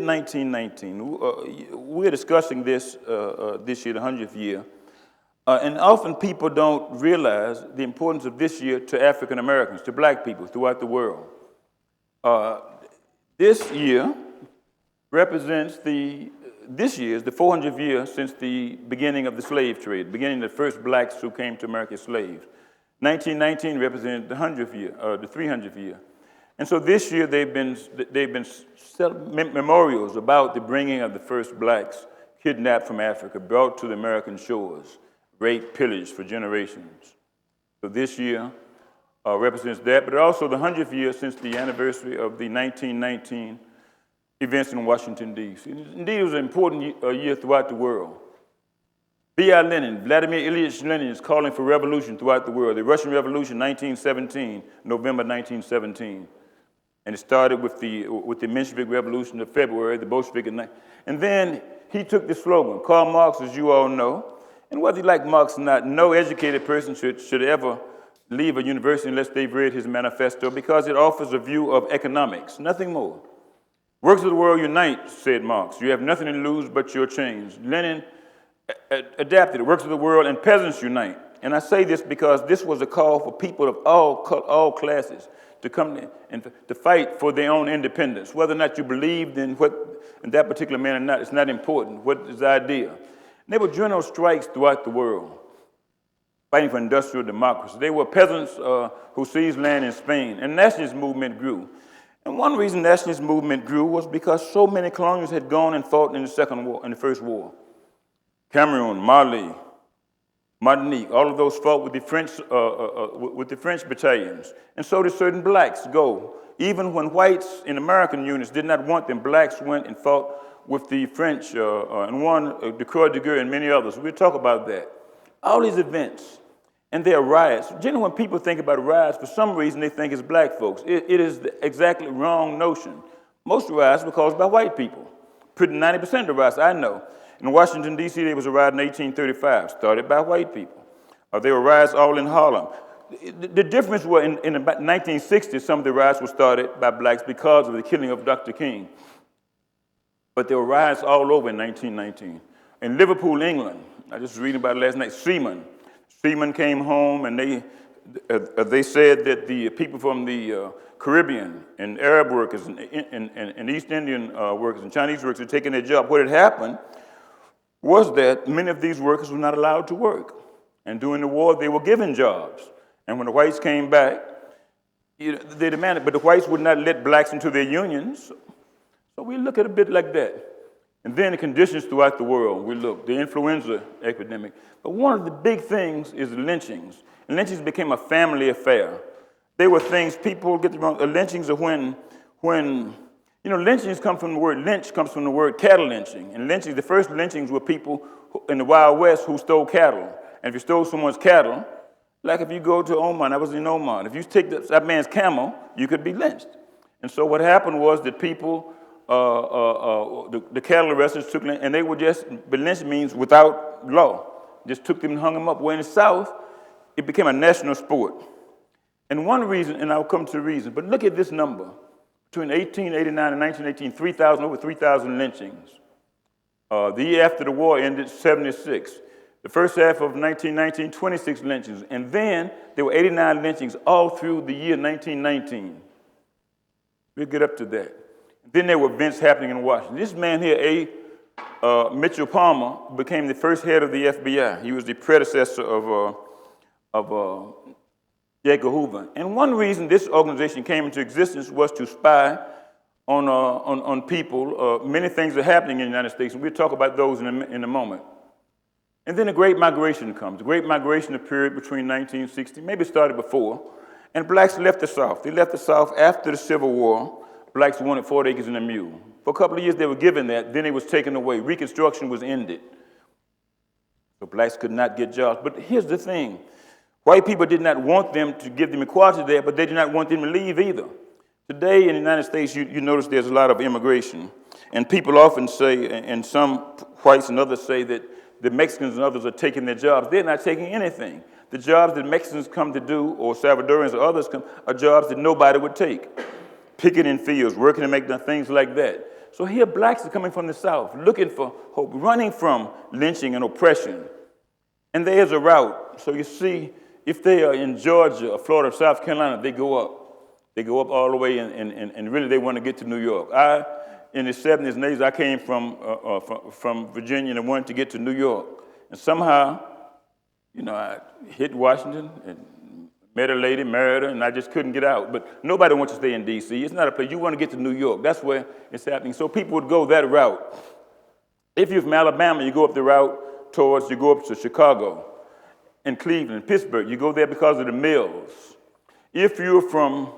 1919. We're discussing this this year, the 100th year. And often people don't realize the importance of this year to African Americans, to black people throughout the world. This year represents this year is the 400th year since the beginning of the slave trade, beginning of the first blacks who came to America as slaves. 1919 represented the 100th year, the 300th year. And so this year they've been memorials about the bringing of the first blacks kidnapped from Africa, brought to the American shores, raped, pillaged for generations. So this year represents that, but also the 100th year since the anniversary of the 1919 events in Washington, D.C. Indeed, it was an important year throughout the world. B.I. Lenin, Vladimir Ilyich Lenin, is calling for revolution throughout the world. The Russian Revolution, 1917, November 1917. And it started with the Menshevik Revolution of February, the Bolshevik. And then he took the slogan, Karl Marx, as you all know, and whether you like Marx or not, no educated person should ever leave a university unless they've read his manifesto, because it offers a view of economics, nothing more. Workers of the world unite, said Marx. You have nothing to lose but your chains. Lenin adapted it. Workers of the world and peasants unite. And I say this because this was a call for people of all classes to come and to fight for their own independence. Whether or not you believed in that particular man or not, it's not important. What is the idea? And there were general strikes throughout the world, fighting for industrial democracy. They were peasants who seized land in Spain, and nationalist movement grew. And one reason nationalist movement grew was because so many colonials had gone and fought in the First War. Cameroon, Mali, Martinique, all of those fought with the French battalions. And so did certain blacks go. Even when whites in American units did not want them, blacks went and fought with the French and won the Croix de Guerre and many others. We'll talk about that. All these events, and there are riots. Generally, when people think about riots, for some reason they think it's black folks. It is the exactly wrong notion. Most riots were caused by white people. Pretty 90% of the riots I know. In Washington, D.C., there was a riot in 1835, started by white people. There were riots all in Harlem. The difference was in about 1960, some of the riots were started by blacks because of the killing of Dr. King. But there were riots all over in 1919. In Liverpool, England, I just was reading about it last night, Seamen came home, and they said that the people from the Caribbean and Arab workers and East Indian workers and Chinese workers had taken their job. What had happened was that many of these workers were not allowed to work. And during the war, they were given jobs. And when the whites came back, they demanded, but the whites would not let blacks into their unions. So we look at it a bit like that. And then the conditions throughout the world, we look, the influenza epidemic. But one of the big things is lynchings. And lynchings became a family affair. They were things, people get the wrong, lynchings are when lynchings come from the word, lynch comes from the word cattle lynching. And lynchings, the first lynchings were people in the Wild West who stole cattle. And if you stole someone's cattle, like if you go to Oman, I was in Oman, if you take that man's camel, you could be lynched. And so what happened was that people, the cattle arresters took them, and they were just, but lynch means without law. Just took them and hung them up. Where in the South, it became a national sport. And one reason, and I'll come to the reason, but look at this number. Between 1889 and 1918, over 3,000 lynchings. The year after the war ended, 76. The first half of 1919, 26 lynchings. And then there were 89 lynchings all through the year 1919. We'll get up to that. Then there were events happening in Washington. This man here, Mitchell Palmer, became the first head of the FBI. He was the predecessor of J. Edgar Hoover. And one reason this organization came into existence was to spy on people. Many things are happening in the United States, and we'll talk about those in a moment. And then the Great Migration comes. The Great Migration occurred between 1960, maybe it started before, and blacks left the South. They left the South after the Civil War. Blacks wanted 40 acres and a mule. For a couple of years they were given that, then it was taken away. Reconstruction was ended. So blacks could not get jobs. But here's the thing. White people did not want them to give them equality there, but they did not want them to leave either. Today in the United States, you notice there's a lot of immigration. And people often say, and some whites and others say that the Mexicans and others are taking their jobs. They're not taking anything. The jobs that Mexicans come to do, or Salvadorians or others come, are jobs that nobody would take. Picking in fields, working to make things like that. So here blacks are coming from the South, looking for hope, running from lynching and oppression. And there's a route. So you see, if they are in Georgia or Florida or South Carolina, they go up. They go up all the way, and really they want to get to New York. In the 70s and 80s, I came from Virginia and wanted to get to New York. And somehow, I hit Washington and met a lady, married her, and I just couldn't get out. But nobody wants to stay in D.C. It's not a place. You want to get to New York. That's where it's happening. So people would go that route. If you're from Alabama, you go up the route you go up to Chicago and Cleveland, Pittsburgh. You go there because of the mills. If you're from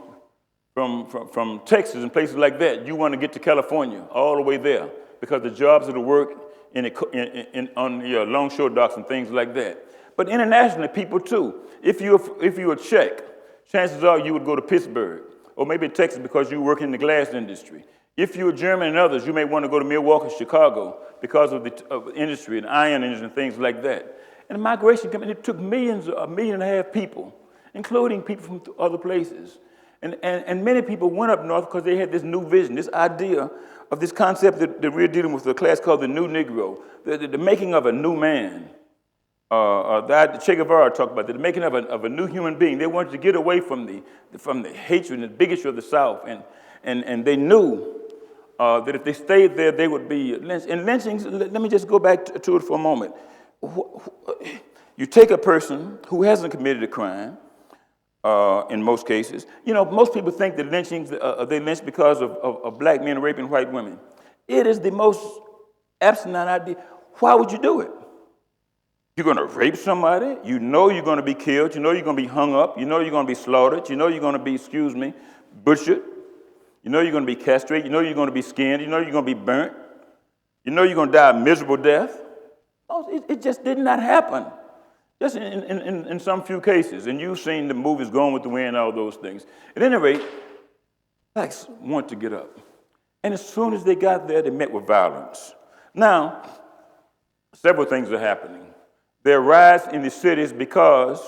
Texas and places like that, you want to get to California, all the way there, because the jobs of the work on the longshore docks and things like that. But internationally, people too. If you're a Czech, chances are you would go to Pittsburgh, or maybe Texas because you work in the glass industry. If you're German and others, you may want to go to Milwaukee, Chicago, because of the industry and iron industry and things like that. And the migration coming, it took millions, 1.5 million people, including people from other places. And many people went up north because they had this new vision, this idea of this concept that we're dealing with, a class called the New Negro, the making of a new man. That Che Guevara talked about, the making of a new human being. They wanted to get away from the hatred and the bigotry of the South, and they knew that if they stayed there, they would be lynched. And lynchings, let me just go back to it for a moment. You take a person who hasn't committed a crime, in most cases. Most people think that lynchings, they lynch because of black men raping white women. It is the most asinine idea. Why would you do it? You're going to rape somebody. You know you're going to be killed. You know you're going to be hung up. You know you're going to be slaughtered. You know you're going to be, butchered. You know you're going to be castrated. You know you're going to be skinned. You know you're going to be burnt. You know you're going to die a miserable death. It just did not happen. Just in some few cases. And you've seen the movies Gone with the Wind and all those things. At any rate, blacks want to get up. And as soon as they got there, they met with violence. Now, several things are happening. There are riots in the cities because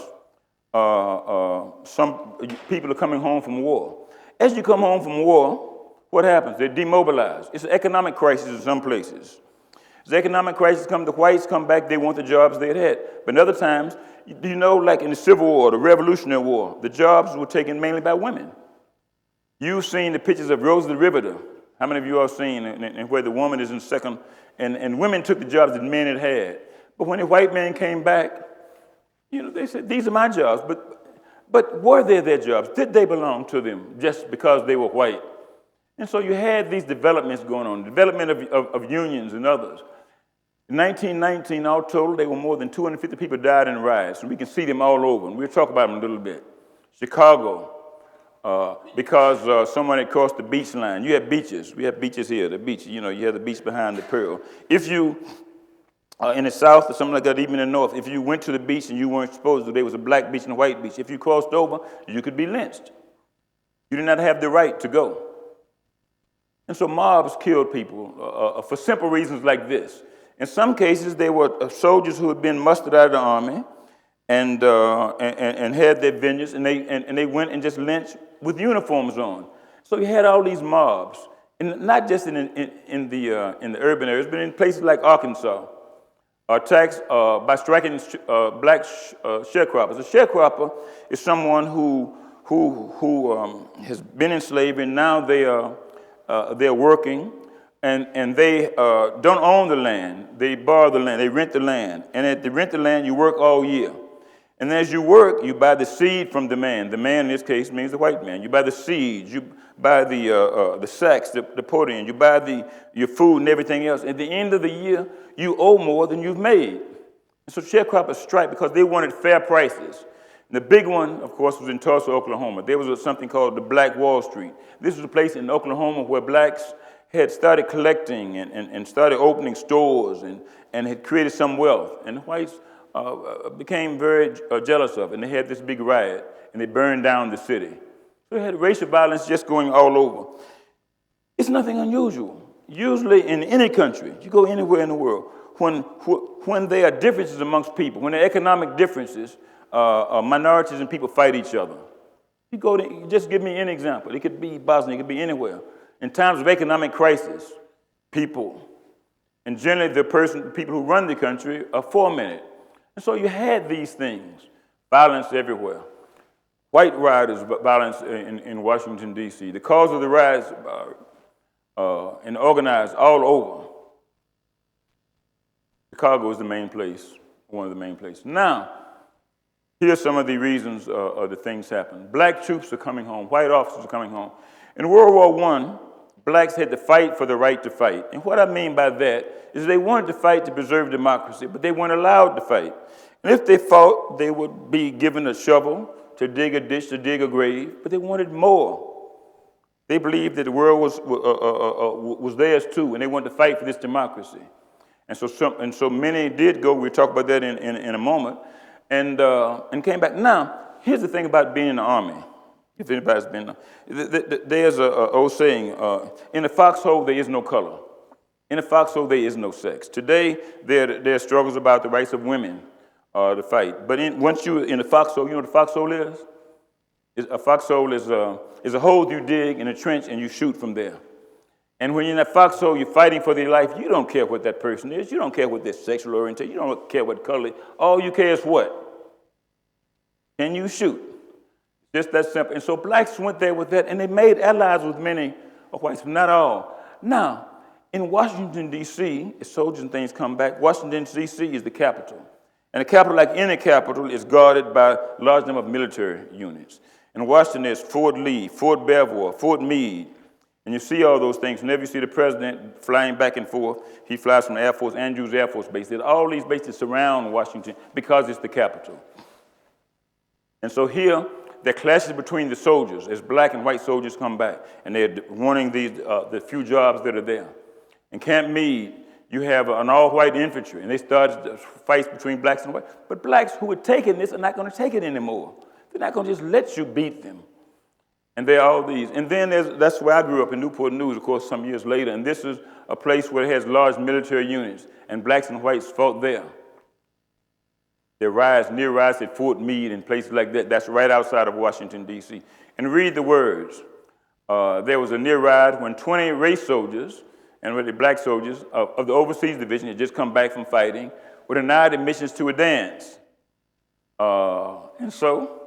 some people are coming home from war. As you come home from war, what happens? They're demobilized. It's an economic crisis in some places. As the economic crisis comes, the whites come back, they want the jobs they had had. But in other times, like in the Civil War, the Revolutionary War, the jobs were taken mainly by women. You've seen the pictures of Rosa the Riveter. How many of you have seen and where the woman is in second, and women took the jobs that men had had. But when the white man came back, they said, these are my jobs. But were they their jobs? Did they belong to them just because they were white? And so you had these developments going on, development of unions and others. In 1919, all total, there were more than 250 people died in riots, and we can see them all over, and we'll talk about them a little bit. Chicago, because someone had crossed the beach line. You have beaches. We have beaches here, the beach. You have the beach behind the Pearl. If you in the South or something like that, even in the North, if you went to the beach and you weren't supposed to, there was a black beach and a white beach. If you crossed over, you could be lynched. You did not have the right to go. And so mobs killed people for simple reasons like this. In some cases, they were soldiers who had been mustered out of the army and had their vengeance, and they went and just lynched with uniforms on. So you had all these mobs, and not just in the urban areas, but in places like Arkansas. Attacks by striking black sharecroppers. A sharecropper is someone who has been in slavery, and now they're working, and they don't own the land. They borrow the land. They rent the land, and at the rent the land, you work all year. And as you work, you buy the seed from the man. The man in this case means the white man. You buy the seeds. You buy the sacks, the protein. You buy your food and everything else. At the end of the year, you owe more than you've made. And so sharecroppers strike because they wanted fair prices. And the big one, of course, was in Tulsa, Oklahoma. There was something called the Black Wall Street. This was a place in Oklahoma where blacks had started collecting and started opening stores and had created some wealth. And the whites became very jealous of it, and they had this big riot, and they burned down the city. So they had racial violence just going all over. It's nothing unusual. Usually in any country, you go anywhere in the world, when there are differences amongst people, when there are economic differences, minorities and people fight each other. Just give me an example. It could be Bosnia, it could be anywhere. In times of economic crisis, people. And generally, people who run the country are for-minute. And so you had these things, violence everywhere. White rioters, violence in Washington, D.C. The cause of the riots and organized all over. Chicago is the main place, one of the main places. Now, here's some of the reasons of the things happen. Black troops are coming home. White officers are coming home. In World War I, blacks had to fight for the right to fight. And what I mean by that is they wanted to fight to preserve democracy, but they weren't allowed to fight. And if they fought, they would be given a shovel to dig a ditch, to dig a grave, but they wanted more. They believed that the world was theirs too, and they wanted to fight for this democracy. And so many did go. We'll talk about that in a moment, and came back. Now, here's the thing about being in the Army. If anybody's been, there's an old saying, in the foxhole there is no color. In the foxhole there is no sex. Today, there are struggles about the rights of women to fight. But once you're in the foxhole, you know what a foxhole is? A foxhole is a hole you dig in a trench and you shoot from there. And when you're in that foxhole, you're fighting for their life. You don't care what that person is. You don't care what their sexual orientation. You don't care what color. All you care is what? Can you shoot? Just that simple. And so blacks went there with that, and they made allies with many whites, but not all. Now, in Washington, D.C., as soldiers and things come back, Washington, D.C. is the capital. And the capital, like any capital, is guarded by a large number of military units. In Washington, there's Fort Lee, Fort Belvoir, Fort Meade. And you see all those things. Whenever you see the president flying back and forth, he flies from the Air Force, Andrews Air Force Base. There's all these bases surround Washington because it's the capital. And so here, there are clashes between the soldiers as black and white soldiers come back, and they're wanting the few jobs that are there. In Camp Meade, you have an all-white infantry, and they started fights between blacks and whites. But blacks who had taken this are not going to take it anymore. They're not going to just let you beat them. And there are all these. And then that's where I grew up in Newport News, of course, some years later. And this is a place where it has large military units, and blacks and whites fought there. There are near riots at Fort Meade and places like that. That's right outside of Washington, D.C. And read the words. There was a near riot when 20 race soldiers and really black soldiers of the overseas division had just come back from fighting were denied admissions to a dance. And so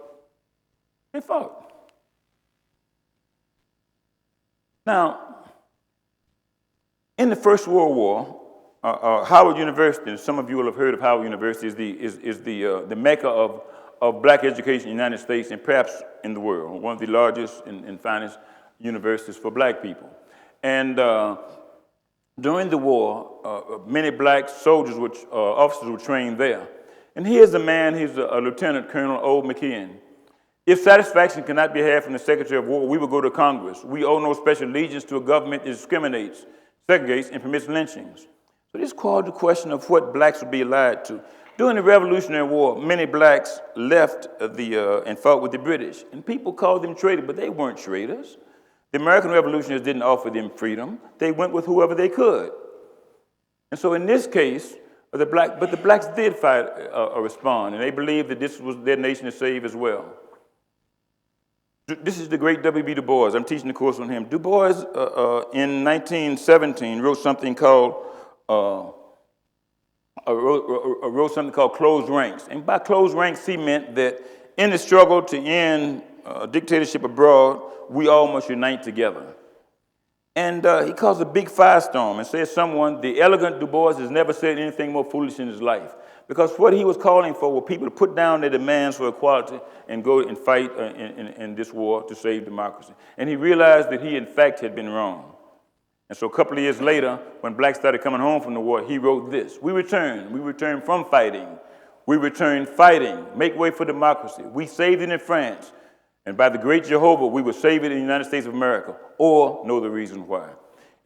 they fought. Now, in the First World War, Howard University, some of you will have heard of Howard University, is the mecca of black education in the United States and perhaps in the world, one of the largest and finest universities for black people. And during the war, many black soldiers, officers were trained there. And here's a man, he's a Lieutenant Colonel Old McKeon. If satisfaction cannot be had from the Secretary of War, we will go to Congress. We owe no special allegiance to a government that discriminates, segregates, and permits lynchings. So this called the question of what blacks would be allied to. During the Revolutionary War, many blacks left and fought with the British. And people called them traitors, but they weren't traitors. The American revolutionists didn't offer them freedom. They went with whoever they could. And so in this case, the blacks did fight or respond, and they believed that this was their nation to save as well. This is the great W.B. Du Bois. I'm teaching a course on him. Du Bois, in 1917, wrote something called Closed Ranks. And by closed ranks, he meant that in the struggle to end dictatorship abroad, we all must unite together. And he caused a big firestorm and said the elegant Du Bois has never said anything more foolish in his life. Because what he was calling for were people to put down their demands for equality and go and fight in this war to save democracy. And he realized that he, in fact, had been wrong. And so a couple of years later, when blacks started coming home from the war, he wrote this: We return from fighting. We return fighting. Make way for democracy. We saved it in France. And by the great Jehovah, we will save it in the United States of America, or know the reason why.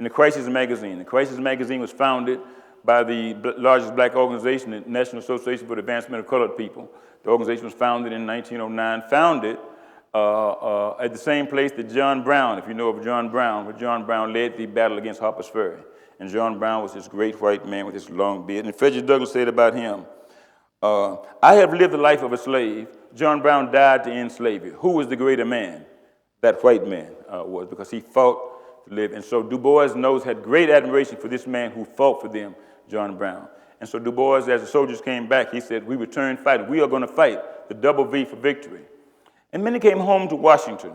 In the Crisis magazine. The Crisis magazine was founded by the largest black organization, the National Association for the Advancement of Colored People. The organization was founded in 1909, founded at the same place that John Brown, if you know of John Brown, where John Brown led the battle against Harper's Ferry. And John Brown was this great white man with his long beard. And Frederick Douglass said about him, I have lived the life of a slave. John Brown died to end slavery. Who was the greater man? That white man was, because he fought to live. And so Du Bois had great admiration for this man who fought for them, John Brown. And so Du Bois, as the soldiers came back, he said, we return fighting. We are going to fight the double V for victory. And many came home to Washington.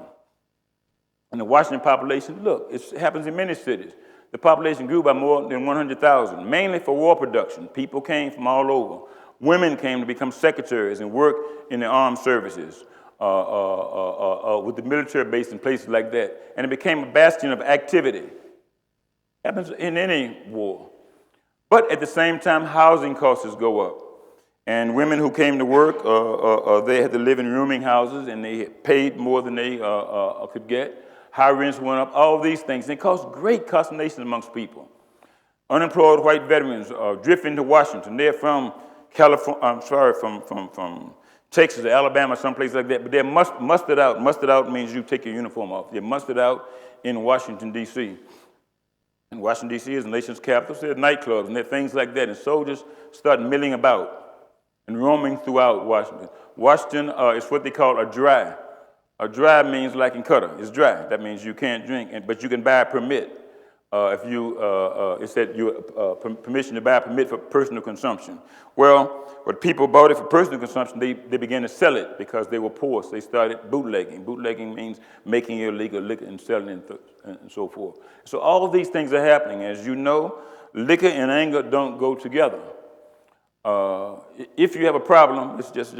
And the Washington population, look, it happens in many cities. The population grew by more than 100,000, mainly for war production. People came from all over. Women came to become secretaries and work in the armed services with the military base and places like that. And it became a bastion of activity. Happens in any war. But at the same time, housing costs go up. And women who came to work, they had to live in rooming houses, and they paid more than they could get. High rents went up, all these things. And it caused great consternation amongst people. Unemployed white veterans drifting to Washington. They're from California, from Texas or Alabama, someplace like that. But they're mustered out. Mustered out means you take your uniform off. They're mustered out in Washington, D.C. And Washington, D.C. is the nation's capital. So there are nightclubs and there are things like that. And soldiers start milling about and roaming throughout Washington. Washington is what they call a dry. A dry means like in Qatar, it's dry. That means you can't drink, but you can buy a permit. It said permission to buy a permit for personal consumption. Well, when people bought it for personal consumption, they began to sell it because they were poor. So they started bootlegging. Bootlegging means making illegal liquor and selling it and so forth. So all of these things are happening. As you know, liquor and anger don't go together. If you have a problem, it's just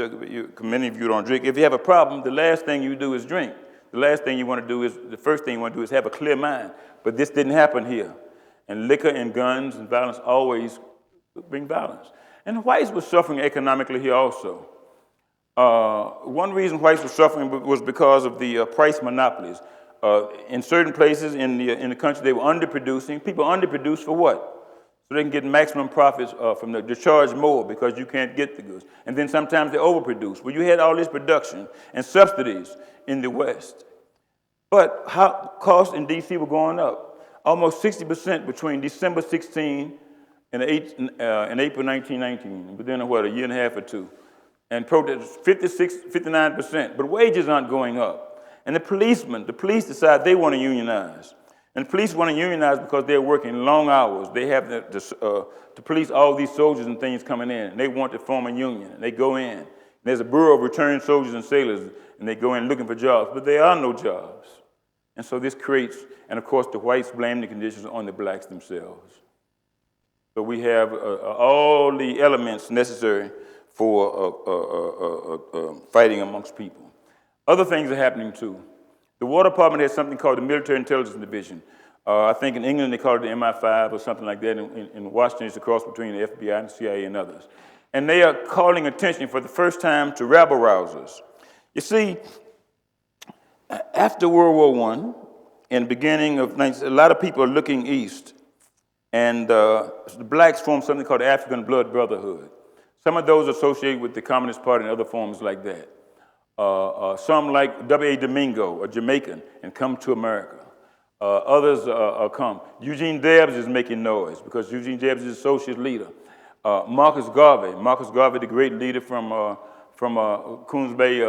many of you don't drink. If you have a problem, the last thing you do is drink. The first thing you want to do is have a clear mind. But this didn't happen here. And liquor and guns and violence always bring violence. And the whites were suffering economically here also. One reason whites were suffering was because of the price monopolies. In certain places in the country, they were underproducing. People underproduce for what? So they can get maximum profits from they charge more because you can't get the goods. And then sometimes they overproduce. Well, you had all this production and subsidies in the West. But how costs in D.C. were going up. Almost 60% between December 16 and April 1919. Within, a year and a half or two. And protest 59%. But wages aren't going up. And the police decide they want to unionize. And the police want to unionize because they're working long hours. They have to police all these soldiers and things coming in. And they want to form a union. And they go in. And there's a Bureau of Returned Soldiers and Sailors, and they go in looking for jobs. But there are no jobs. And so this creates, and of course the whites blame the conditions on the blacks themselves. So we have all the elements necessary for fighting amongst people. Other things are happening too. The War Department has something called the Military Intelligence Division. I think in England they call it the MI5 or something like that. In Washington, it's a cross between the FBI and the CIA and others. And they are calling attention for the first time to rabble rousers. You see, after World War I, in the beginning of a lot of people are looking east. And the blacks formed something called the African Blood Brotherhood. Some of those associated with the Communist Party and other forms like that. Some like W.A. Domingo, a Jamaican, and come to America. Others come. Eugene Debs is making noise because Eugene Debs is a socialist leader. Marcus Garvey, the great leader from Coons Bay,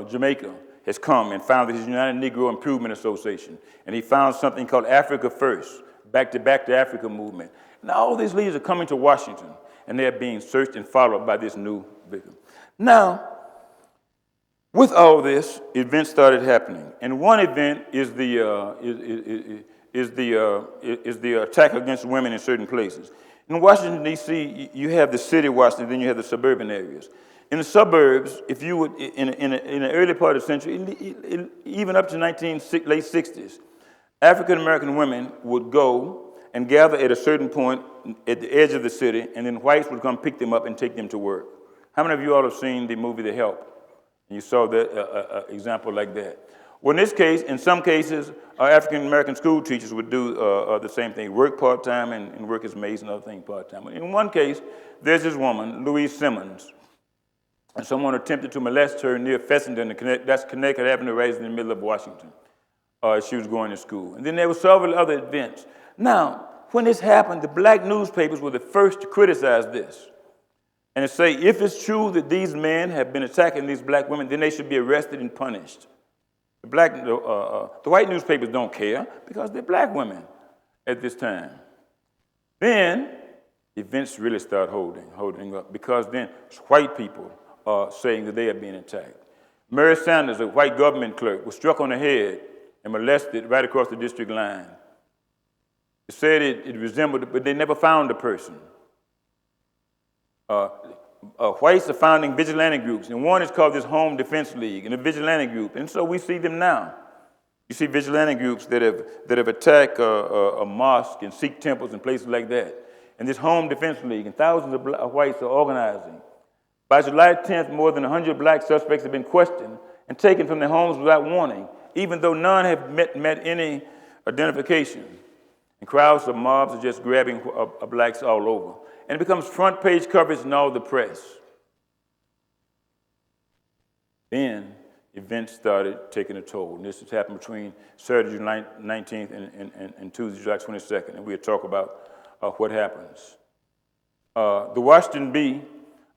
Jamaica, has come and founded his United Negro Improvement Association. And he found something called Africa First, Back to Africa movement. And all these leaders are coming to Washington, and they're being searched and followed by this new victim. Now, with all this, events started happening, and one event is the attack against women in certain places. In Washington, D.C., you have the city of Washington, then you have the suburban areas. In the suburbs, if you would, in the early part of the century, even up to late 60s, African American women would go and gather at a certain point at the edge of the city, and then whites would come pick them up and take them to work. How many of you all have seen the movie The Help? And you saw that example like that. Well, in some cases, African American school teachers would do the same thing, work part-time and work as maids and other things part-time. In one case, there's this woman, Louise Simmons, and someone attempted to molest her near Fessenden, that's Connecticut Avenue, right in the middle of Washington. She was going to school. And then there were several other events. Now, when this happened, the black newspapers were the first to criticize this. And to say, if it's true that these men have been attacking these black women, then they should be arrested and punished. The white newspapers don't care because they're black women at this time. Then events really start holding up, because then white people are saying that they are being attacked. Mary Sanders, a white government clerk, was struck on the head and molested right across the district line. They said it resembled it, but they never found the person. Whites are founding vigilante groups, and one is called this Home Defense League, and a vigilante group, and so we see them now. You see vigilante groups that have attacked a mosque and Sikh temples and places like that. And this Home Defense League, and thousands of whites are organizing. By July 10th, more than 100 black suspects have been questioned and taken from their homes without warning, even though none have met any identification. And crowds of mobs are just grabbing blacks all over. And it becomes front page coverage in all the press. Then events started taking a toll. And this has happened between Saturday, July 19th and Tuesday, July 22nd. And we'll talk about what happens. The Washington Bee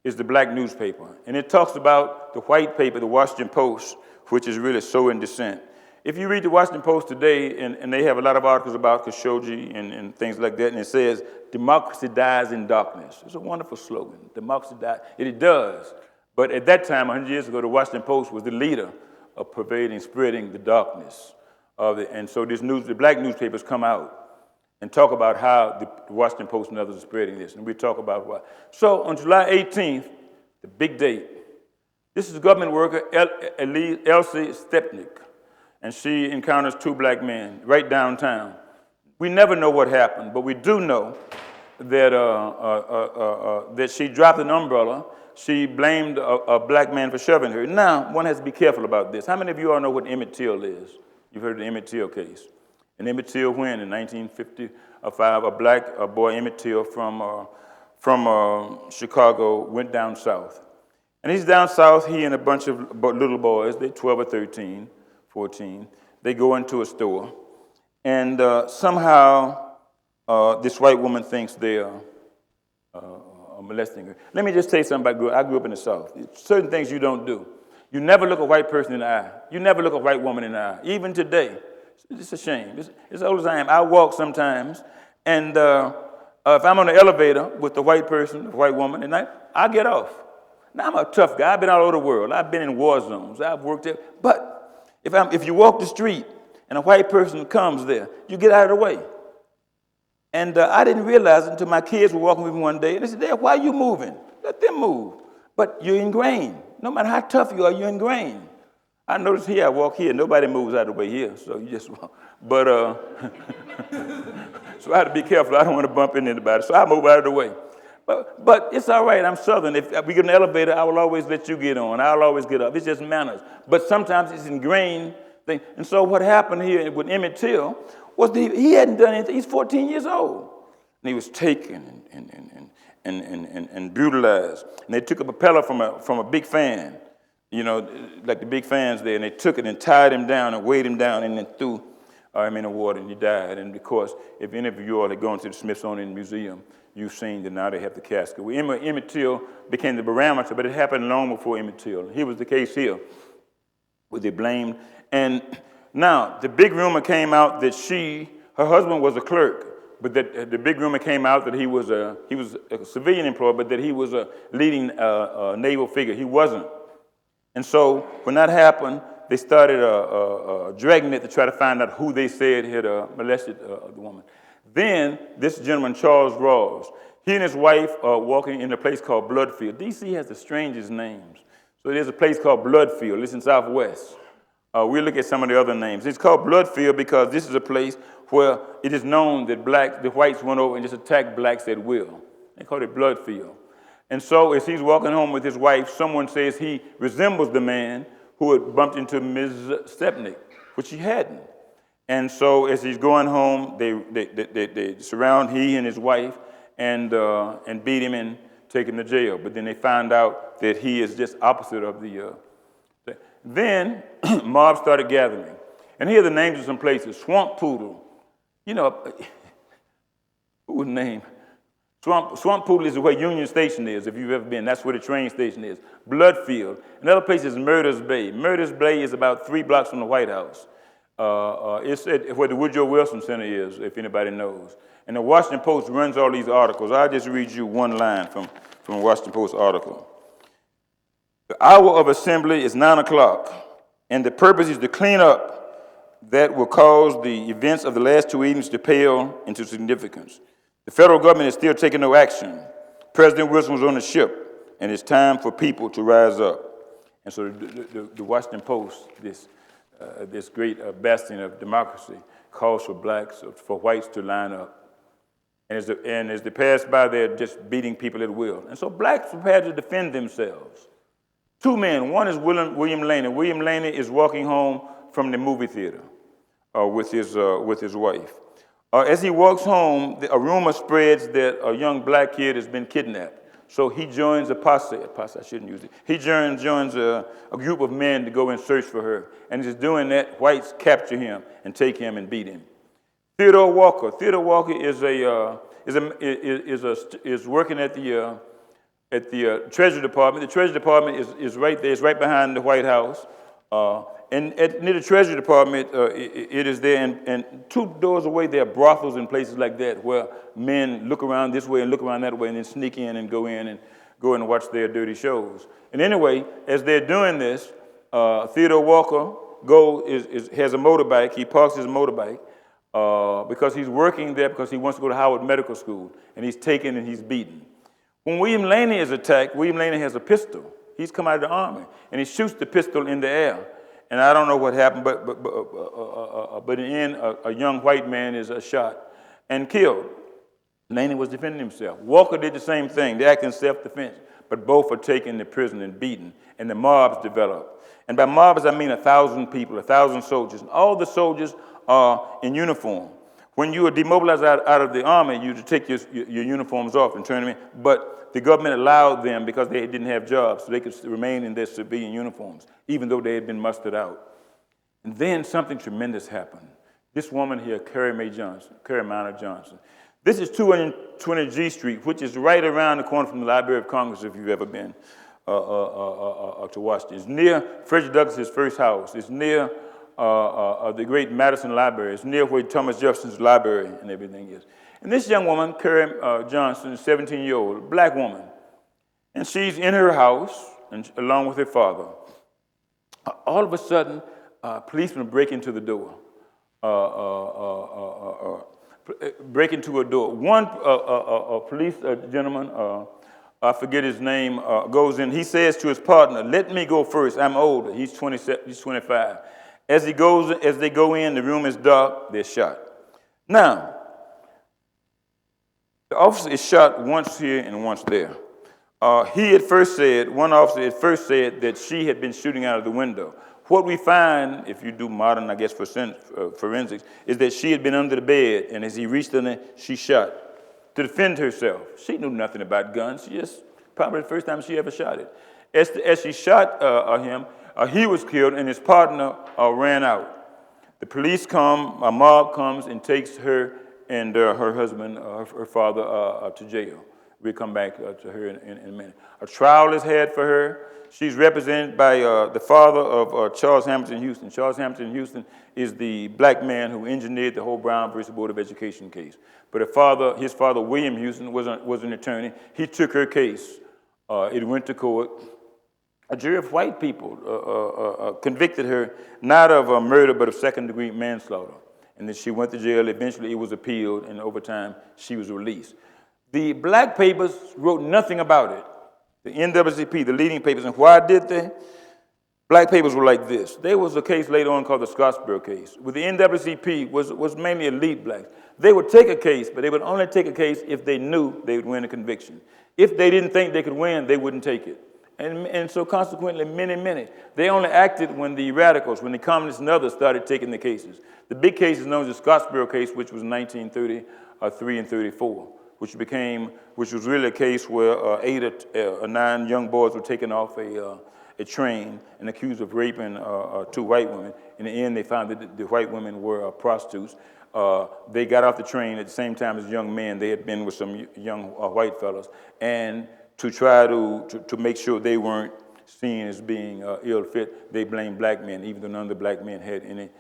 is the black newspaper. And it talks about the white paper, the Washington Post, which is really so in dissent. If you read the Washington Post today, and they have a lot of articles about Khashoggi and things like that, and it says, democracy dies in darkness. It's a wonderful slogan, democracy dies. It does. But at that time, 100 years ago, the Washington Post was the leader of pervading, spreading the darkness of it. And so the black newspapers come out and talk about how the Washington Post and others are spreading this. And we talk about why. So on July 18th, the big date, this is a government worker, Elsie Stepnick. And she encounters two black men right downtown. We never know what happened, but we do know that, that she dropped an umbrella. She blamed a black man for shoving her. Now, one has to be careful about this. How many of you all know what Emmett Till is? You've heard of the Emmett Till case. And Emmett Till, when in 1955, a black boy, Emmett Till, from Chicago, went down south. And he's down south, he and a bunch of little boys, they're 12 or 13, 14, they go into a store, and somehow this white woman thinks they are molesting her. Let me just tell you something about I grew up in the South. Certain things you don't do. You never look a white person in the eye. You never look a white woman in the eye. Even today, it's a shame. As old as I am, I walk sometimes, and if I'm on the elevator with the white person, the white woman, and I get off. Now, I'm a tough guy. I've been all over the world. I've been in war zones. I've worked there. But if you walk the street and a white person comes there, you get out of the way. And I didn't realize it until my kids were walking with me one day, and they said, Dad, why are you moving? Let them move. But you're ingrained. No matter how tough you are, you're ingrained. I notice here, I walk here, nobody moves out of the way here, so you just walk. But, so I had to be careful. I don't want to bump into anybody, so I move out of the way. But it's all right, I'm Southern. If we get in the elevator, I will always let you get on. I'll always get up. It's just manners. But sometimes it's ingrained thing. And so what happened here with Emmett Till was he hadn't done anything. He's 14 years old. And he was taken and brutalized. And they took a propeller from a big fan, you know, like the big fans there, and they took it and tied him down and weighed him down and then threw him in the water, and he died. And of course, if any of you all had gone to the Smithsonian Museum, you've seen that now they have the casket. Well, Emmett Till became the barometer, but it happened long before Emmett Till. Here was the case here, where they blamed. And now, the big rumor came out that her husband was a clerk, but that the big rumor came out that he was a civilian employee, but that he was a leading naval figure. He wasn't. And so when that happened, they started dragging it to try to find out who they said had molested the woman. Then this gentleman, Charles Rawls, he and his wife are walking in a place called Bloodfield. D.C. has the strangest names. So there's a place called Bloodfield. It's in Southwest. We'll look at some of the other names. It's called Bloodfield because this is a place where it is known that the whites went over and just attacked blacks at will. They call it Bloodfield. And so as he's walking home with his wife, someone says he resembles the man who had bumped into Ms. Stepnick, which he hadn't. And so as he's going home, they surround he and his wife and beat him and take him to jail. But then they find out that he is just opposite of the... Then mobs started gathering. And here are the names of some places. Swamp Poodle. You know, who was named? Swamp Pool is where Union Station is, if you've ever been. That's where the train station is. Bloodfield. Another place is Murders Bay. Murders Bay is about 3 blocks from the White House. It's where the Woodrow Wilson Center is, if anybody knows. And the Washington Post runs all these articles. I'll just read you one line from a Washington Post article. The hour of assembly is 9 o'clock, and the purpose is to clean up that will cause the events of the last 2 evenings to pale into significance. The federal government is still taking no action. President Wilson was on the ship, and it's time for people to rise up. And so the Washington Post, this great bastion of democracy, calls for blacks, for whites to line up. And as they pass by, they're just beating people at will. And so blacks prepared to defend themselves. 2 men. One is William Laney. William Laney is walking home from the movie theater with his wife. As he walks home, a rumor spreads that a young black kid has been kidnapped. So he joins a posse, I shouldn't use it. He joins a group of men to go and search for her. And as he's doing that, whites capture him and take him and beat him. Theodore Walker. Theodore Walker is working at the Treasury Department. The Treasury Department is right there. It's right behind the White House. And near the Treasury Department, it is there, and 2 doors away, there are brothels and places like that where men look around this way and look around that way and then sneak in and go in and watch their dirty shows. And anyway, as they're doing this, Theodore Walker has a motorbike. He parks his motorbike because he's working there because he wants to go to Howard Medical School, and he's taken and he's beaten. When William Laney is attacked, William Laney has a pistol. He's come out of the Army, and he shoots the pistol in the air. And I don't know what happened, but in the end, a young white man is shot and killed. Laney was defending himself. Walker did the same thing. They act in self-defense, but both are taken to prison and beaten, and the mobs develop. And by mobs, I mean 1,000 people, 1,000 soldiers. All the soldiers are in uniform. When you are demobilized out of the Army, you take your uniforms off and turn them in. But the government allowed them because they didn't have jobs, so they could remain in their civilian uniforms, even though they had been mustered out. And then something tremendous happened. This woman here, Carrie Minor Johnson. This is 220 G Street, which is right around the corner from the Library of Congress, if you've ever been to Washington. It's near Frederick Douglass's first house. It's near the great Madison Library. It's near where Thomas Jefferson's library and everything is. And this young woman, Carrie Johnson, 17-year-old, black woman, and she's in her house along with her father. All of a sudden, policemen break into the door. Break into a door. One police gentleman, I forget his name, goes in. He says to his partner, "Let me go first. I'm older." He's 25. As they go in, the room is dark. They're shot. Now, the officer is shot once here and once there. One officer at first said that she had been shooting out of the window. What we find, if you do modern, I guess, forensics, is that she had been under the bed, and as he reached in there, she shot to defend herself. She knew nothing about guns. She just, probably the first time she ever shot it. As she shot him, he was killed, and his partner ran out. The police come, a mob comes and takes her and her husband, her father, to jail. We'll come back to her in a minute. A trial is had for her. She's represented by the father of Charles Hamilton Houston. Charles Hamilton Houston is the black man who engineered the whole Brown versus Board of Education case. But his father, William Houston, was an attorney. He took her case. It went to court. A jury of white people convicted her not of murder, but of second-degree manslaughter. And then she went to jail. Eventually, it was appealed, and over time, she was released. The black papers wrote nothing about it. The NAACP, the leading papers, and why did they? Black papers were like this. There was a case later on called the Scottsboro Case, where the NAACP was mainly elite blacks. They would take a case, but they would only take a case if they knew they would win a conviction. If they didn't think they could win, they wouldn't take it. And so consequently, many, they only acted when the radicals, when the communists and others started taking the cases. The big case is known as the Scottsboro Case, which was 1933 and 34. which was really a case where 8 or 9 young boys were taken off a train and accused of raping 2 white women. In the end, they found that the white women were prostitutes. They got off the train at the same time as young men. They had been with some young white fellas, and to try to make sure they weren't seen as being ill fit, they blamed black men, even though none of the black men had any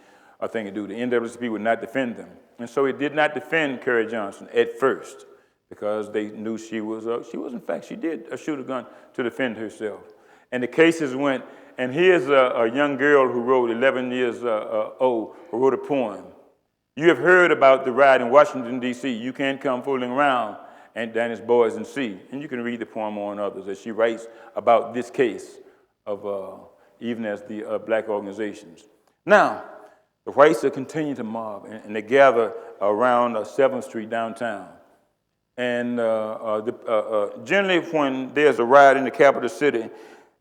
thing to do. The NAACP would not defend them, and so it did not defend Carrie Johnson at first because they knew she was in fact, she did shoot a gun to defend herself. And the cases went, and here's a young girl who wrote, 11 years old, who wrote a poem. You have heard about the riot in Washington, D.C. You can't come fooling around and Danny's boys and see. And you can read the poem on others as she writes about this case of even as the black organizations. Now, the whites are continuing to mob, and they gather around 7th Street downtown. And generally when there's a riot in the capital city,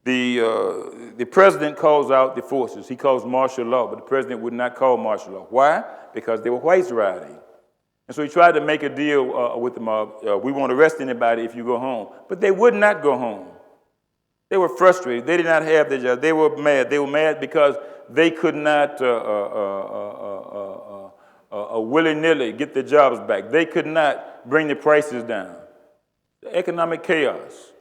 the president calls out the forces. He calls martial law, but the president would not call martial law. Why? Because there were whites rioting. And so he tried to make a deal with the mob. We won't arrest anybody if you go home. But they would not go home. They were frustrated. They did not have their job. They were mad. They were mad because they could not willy-nilly get their jobs back. They could not bring the prices down. Economic chaos.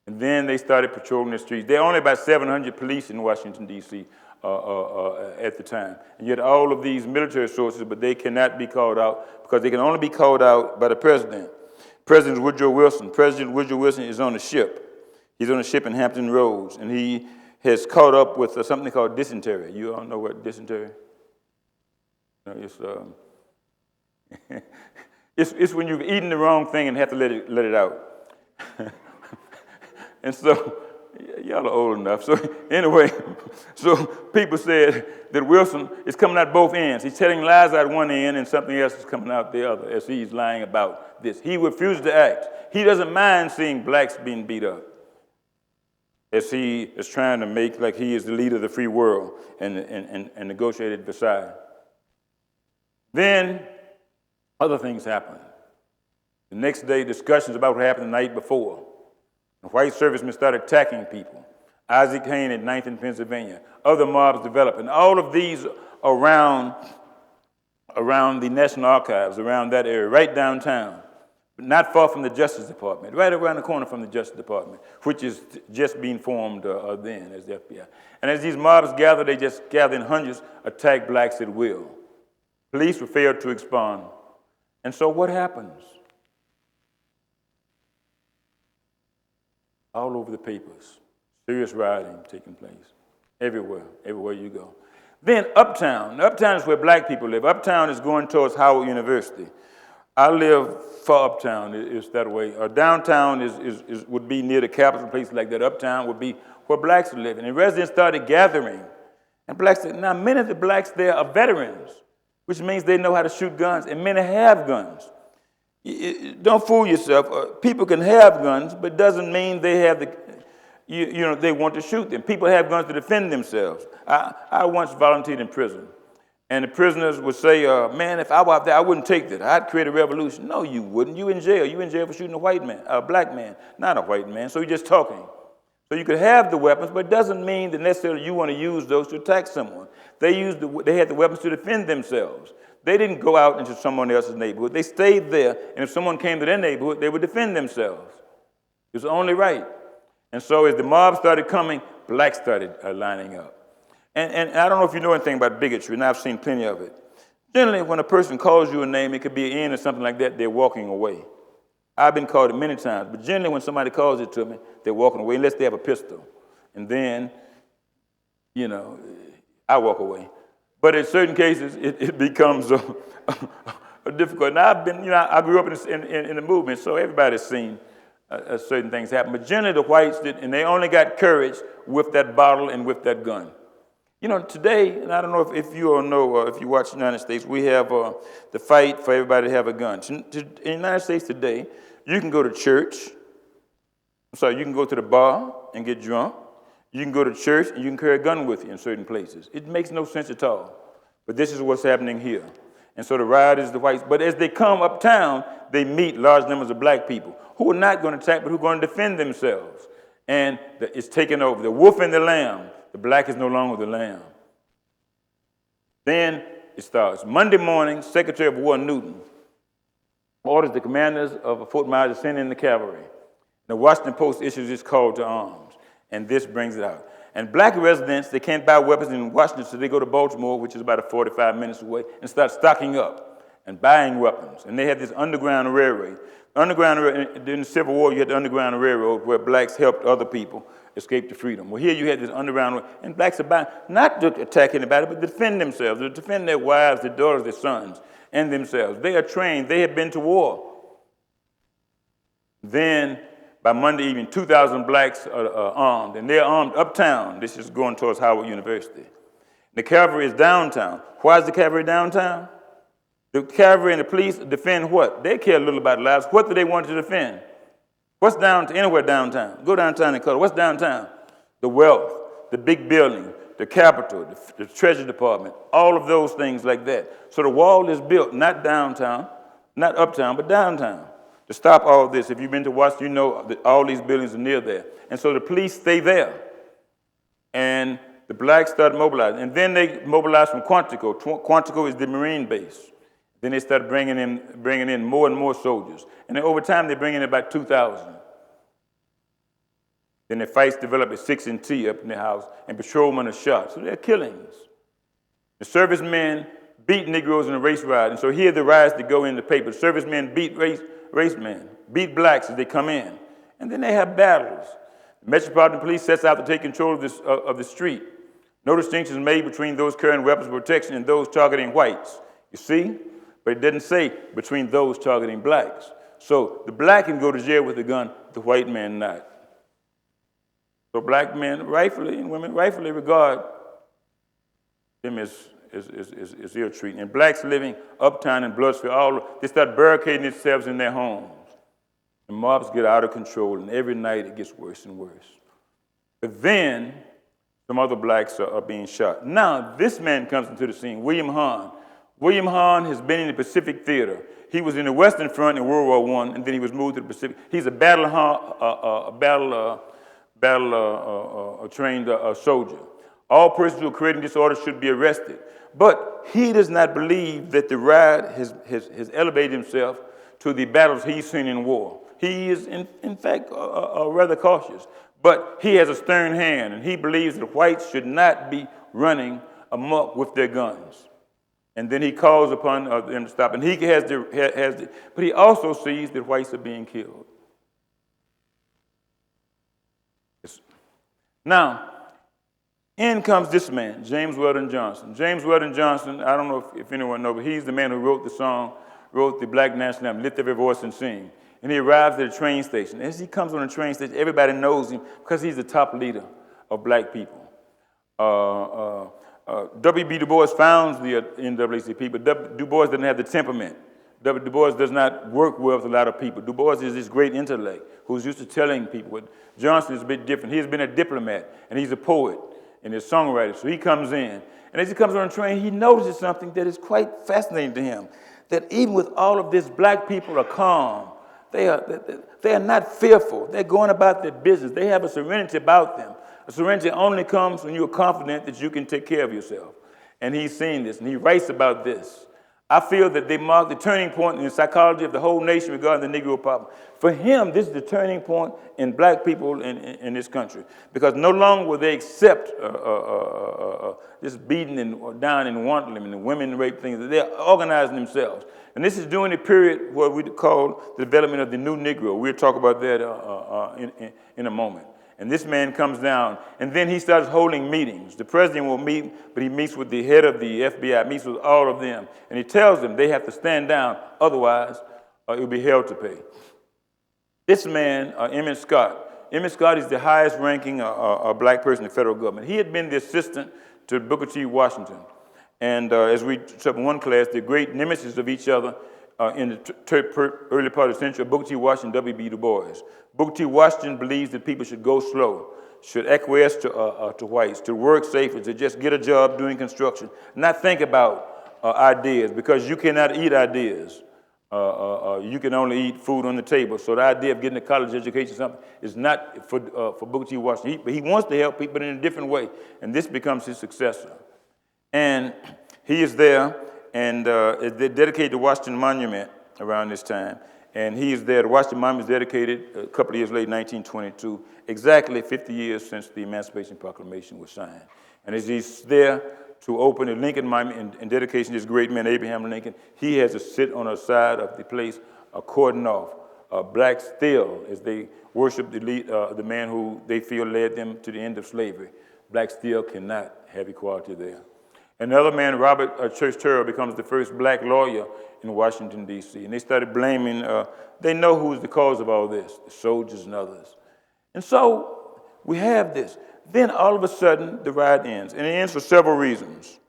And then they started patrolling the streets. There are only about 700 police in Washington, D.C. At the time. And yet all of these military sources, but they cannot be called out because they can only be called out by the president. President Woodrow Wilson. President Woodrow Wilson is on a ship. He's on a ship in Hampton Roads, and he has caught up with something called dysentery. You all know what dysentery is? It's when you've eaten the wrong thing and have to let it out. And so, y'all are old enough. So anyway, so people said that Wilson is coming out both ends. He's telling lies out one end and something else is coming out the other as he's lying about this. He refuses to act. He doesn't mind seeing blacks being beat up as he is trying to make like he is the leader of the free world and negotiated Versailles. Then other things happen. The next day, discussions about what happened the night before. The white servicemen started attacking people. Isaac Hayne at 9th and Pennsylvania. Other mobs developed. And all of these around the National Archives, around that area, right downtown, but not far from the Justice Department, right around the corner from the Justice Department, which is just being formed then as the FBI. And as these mobs gather, they just gather in hundreds, attack blacks at will. Police were failed to respond. And so what happens? All over the papers, serious rioting taking place, everywhere you go. Then Uptown. Uptown is where black people live. Uptown is going towards Howard University. I live far uptown, it's that way. Downtown would be near the Capitol, places like that. Uptown would be where blacks live. And the residents started gathering. And blacks said, now many of the blacks there are veterans, which means they know how to shoot guns, and many have guns. Don't fool yourself. People can have guns, but doesn't mean they have they want to shoot them. People have guns to defend themselves. I once volunteered in prison, and the prisoners would say, man, if I were out there, I wouldn't take that. I'd create a revolution. No, you wouldn't. You in jail. You in jail for shooting a black man, not a white man. So you're just talking. So you could have the weapons, but it doesn't mean that necessarily you want to use those to attack someone. They had the weapons to defend themselves. They didn't go out into someone else's neighborhood. They stayed there, and if someone came to their neighborhood, they would defend themselves. It was only right. And so as the mob started coming, blacks started lining up. And I don't know if you know anything about bigotry, and I've seen plenty of it. Generally, when a person calls you a name, it could be an N or something like that, they're walking away. I've been called it many times, but generally when somebody calls it to me, they're walking away, unless they have a pistol. And then, I walk away. But in certain cases, it becomes difficult. Now, I grew up in the movement, so everybody's seen certain things happen. But generally, the whites did, and they only got courage with that bottle and with that gun. Today, and I don't know if you all know, if you watch the United States, we have the fight for everybody to have a gun. In the United States today, you can go to church. You can go to the bar and get drunk. You can go to church and you can carry a gun with you in certain places. It makes no sense at all. But this is what's happening here. And so the riot is the whites. But as they come uptown, they meet large numbers of black people who are not going to attack, but who are going to defend themselves. And it's taken over. The wolf and the lamb. The black is no longer the lamb. Then it starts. Monday morning, Secretary of War Newton orders the commanders of Fort Myers to send in the cavalry. The Washington Post issues this call to arms, and this brings it out. And black residents, they can't buy weapons in Washington, so they go to Baltimore, which is about 45 minutes away, and start stocking up and buying weapons. And they had this underground railroad. In the Civil War, you had the Underground Railroad where blacks helped other people escape to freedom. Well, here you had this underground railroad, and blacks are buying, not to attack anybody, but to defend themselves, to defend their wives, their daughters, their sons, and themselves. They are trained. They have been to war. Then, by Monday evening, 2,000 blacks are armed, and they're armed uptown. This is going towards Howard University. The cavalry is downtown. Why is the cavalry downtown? The cavalry and the police defend what? They care a little about lives. What do they want to defend? What's downtown? Anywhere downtown. Go downtown and color. What's downtown? The wealth, the big building, the Capitol, the Treasury Department, all of those things like that. So the wall is built not downtown, not uptown, but downtown to stop all this. If you've been to Washington, you know that all these buildings are near there. And so the police stay there. And the blacks start mobilizing. And then they mobilize from Quantico. Quantico is the Marine base. Then they start bringing in more and more soldiers. And then over time, they bring in about 2,000. Then the fights develop at 6 and T up in the house, and patrolmen are shot. So they're killings. The servicemen beat Negroes in a race riot. And so here are the riots that go in the paper. Servicemen beat racemen, beat blacks as they come in. And then they have battles. The Metropolitan Police sets out to take control of the street. No distinction is made between those carrying weapons of protection and those targeting whites. You see? But it doesn't say between those targeting blacks. So the black can go to jail with a gun, the white man not. So black men rightfully and women rightfully regard them as ill-treated. And blacks living uptown in Bloodsphere, they start barricading themselves in their homes. The mobs get out of control, and every night it gets worse and worse. But then some other blacks are being shot. Now this man comes into the scene, William Hahn. William Hahn has been in the Pacific Theater. He was in the Western Front in World War I, and then he was moved to the Pacific. He's a trained soldier. All persons who are creating disorder should be arrested. But he does not believe that the riot has elevated himself to the battles he's seen in war. He is, in fact, rather cautious. But he has a stern hand, and he believes that whites should not be running amok with their guns. And then he calls upon them to stop. And he but he also sees that whites are being killed. Now, in comes this man, James Weldon Johnson. James Weldon Johnson, I don't know if anyone knows, but he's the man who wrote the song, wrote the Black National Anthem, Lift Every Voice and Sing. And he arrives at a train station. As he comes on the train station, everybody knows him because he's the top leader of black people. W.B. Du Bois founds the NAACP, but Du Bois doesn't have the temperament. Du Bois does not work well with a lot of people. Du Bois is this great intellect who's used to telling people. But Johnson is a bit different. He has been a diplomat, and he's a poet and a songwriter. So he comes in, and as he comes on the train, he notices something that is quite fascinating to him, that even with all of this, black people are calm. They are not fearful. They're going about their business. They have a serenity about them. A serenity only comes when you're confident that you can take care of yourself. And he's seen this, and he writes about this. I feel that they mark the turning point in the psychology of the whole nation regarding the Negro problem. For him, this is the turning point in black people in this country, because no longer will they accept this beating down and wanting and the women rape things. They're organizing themselves. And this is during the period what we call the development of the new Negro. We'll talk about that in a moment. And this man comes down, and then he starts holding meetings. The president will meet, but he meets with the head of the FBI, meets with all of them. And he tells them they have to stand down, otherwise it will be hell to pay. This man, Emmett Scott is the highest ranking black person in the federal government. He had been the assistant to Booker T. Washington. And as we took in one class, the great nemesis of each other in the early part of the century, Booker T. Washington, W.B. Du Bois. Booker T. Washington believes that people should go slow, should acquiesce to whites, to work safely, to just get a job doing construction, not think about ideas, because you cannot eat ideas. You can only eat food on the table. So the idea of getting a college education something is not for Booker T. Washington. But he wants to help people, but in a different way. And this becomes his successor. And he is there, and they dedicated the Washington Monument around this time. And he is there. The Washington Monument is dedicated a couple of years later, 1922, exactly 50 years since the Emancipation Proclamation was signed. And as he's there to open the Lincoln Monument in dedication to this great man, Abraham Lincoln, he has to sit on the side of the place, cordon off. Blacks still, as they worship the man who they feel led them to the end of slavery, blacks still cannot have equality there. Another man, Robert Church Terrell, becomes the first black lawyer in Washington, D.C. And they started blaming, they know who's the cause of all this, the soldiers and others. And so we have this. Then all of a sudden, the riot ends. And it ends for several reasons.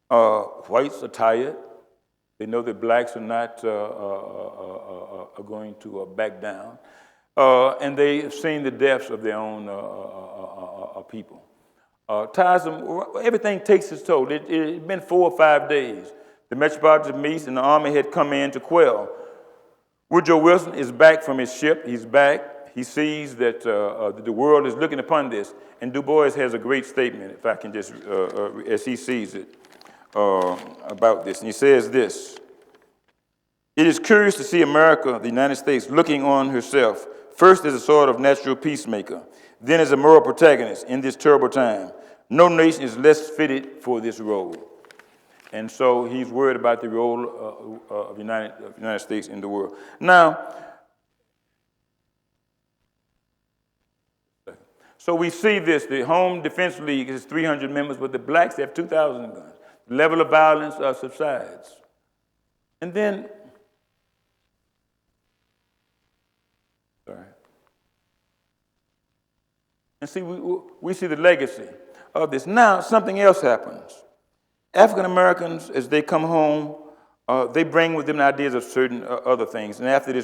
Whites are tired. They know that blacks are not are going to back down. And they have seen the deaths of their own people. Everything takes its toll. It had been 4 or 5 days. The Metropolitan Police and the Army had come in to quell. Woodrow Wilson is back from his ship. He's back. He sees that the world is looking upon this. And Du Bois has a great statement, if I can just, as he sees it, about this. And he says this: "It is curious to see America, the United States, looking on herself, first as a sort of natural peacemaker, then as a moral protagonist in this terrible time. No nation is less fitted for this role." And so he's worried about the role of the United States in the world. Now, so we see this. The Home Defense League has 300 members, but the blacks have 2,000 guns. The level of violence subsides. And then, and see, we see the legacy of this. Now, something else happens. African Americans, as they come home, they bring with them ideas of certain other things. And after the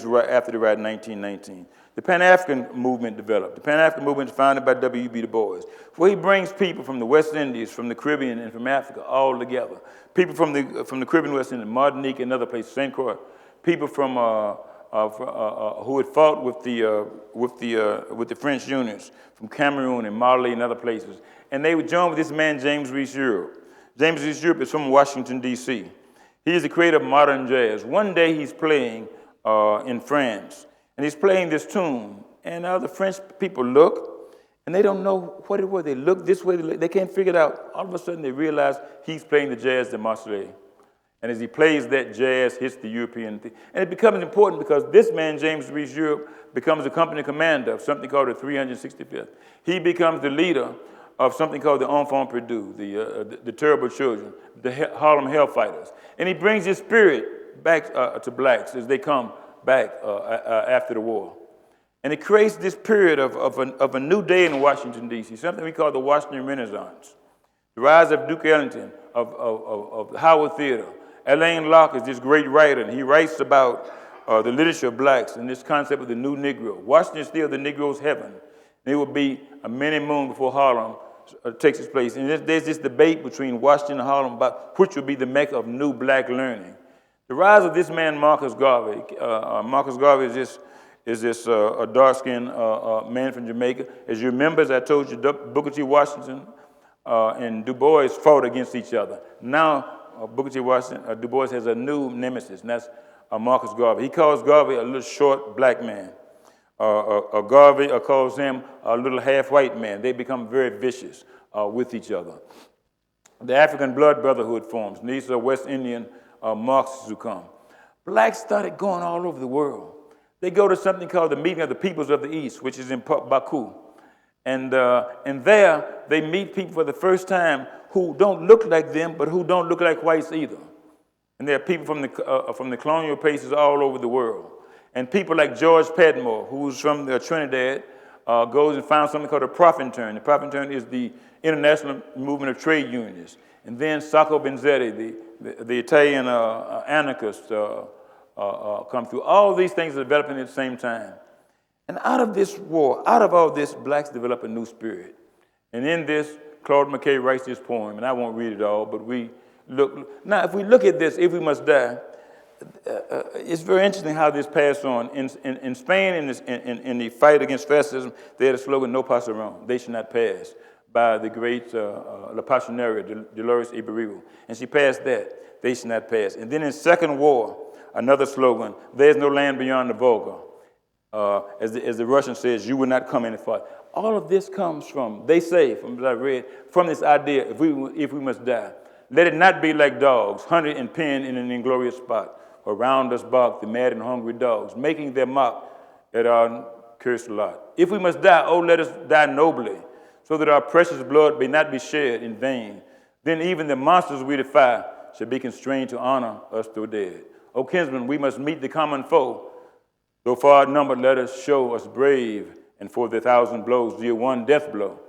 riot in 1919, the Pan-African movement developed. The Pan-African movement is founded by W.B. Du Bois, where he brings people from the West Indies, from the Caribbean, and from Africa all together. People from the Caribbean, West Indies, Martinique, and other places, St. Croix. People from who had fought with the French units from Cameroon and Mali and other places, and they would join with this man James Reese Europe. James Reese Europe is from Washington, D.C. He is the creator of modern jazz. One day he's playing in France, and he's playing this tune, and the French people look, and they don't know what it was. They look this way, they can't figure it out. All of a sudden they realize he's playing the jazz de Marseille. And as he plays that, jazz hits the European thing. And it becomes important because this man, James Reese Europe, becomes the company commander of something called the 365th. He becomes the leader of something called the Enfants Perdus, the terrible children, the Harlem Hellfighters. And he brings his spirit back to blacks as they come back after the war. And it creates this period of a new day in Washington, D.C., something we call the Washington Renaissance. The rise of Duke Ellington, of the Howard Theater. Alain Locke is this great writer, and he writes about the literature of blacks and this concept of the new Negro. Washington is still the Negro's heaven. There will be a many moon before Harlem takes its place. And there's this debate between Washington and Harlem about which will be the mecca of new black learning. The rise of this man, Marcus Garvey. Marcus Garvey is this dark-skinned man from Jamaica. As you remember, as I told you, Booker T. Washington and Du Bois fought against each other. Now, Booker T. Washington, Du Bois has a new nemesis, and that's Marcus Garvey. He calls Garvey a little short black man. Garvey calls him a little half-white man. They become very vicious with each other. The African Blood Brotherhood forms, and these are West Indian Marxists who come. Blacks started going all over the world. They go to something called the Meeting of the Peoples of the East, which is in Baku. And there, they meet people for the first time who don't look like them, but who don't look like whites either. And there are people from the colonial places all over the world. And people like George Padmore, who's from Trinidad, goes and finds something called the Profintern. The Profintern is the international movement of trade unionists. And then Sacco Benzetti, the Italian anarchist, come through. All these things are developing at the same time. And out of this war, out of all this, blacks develop a new spirit. And in this, Claude McKay writes this poem, and I won't read it all, but we look. Now, if we look at this, if we must die, it's very interesting how this passed on. In Spain, in the fight against fascism, they had a slogan, no pasaron, they should not pass, by the great La Pasionaria, Dolores Ibarrigo. And she passed that, they should not pass. And then in Second War, another slogan, there's no land beyond the Volga. As the Russian says, you will not come any farther. All of this comes from, they say, from what I read, from this idea, if we must die, let it not be like dogs, hunted and penned in an inglorious spot. Around us bark the mad and hungry dogs, making their mock at our cursed lot. If we must die, oh, let us die nobly, so that our precious blood may not be shed in vain. Then even the monsters we defy shall be constrained to honor us though dead. O kinsmen, we must meet the common foe. Though far outnumbered, let us show us brave, and for the 1,000 blows deal one death blow.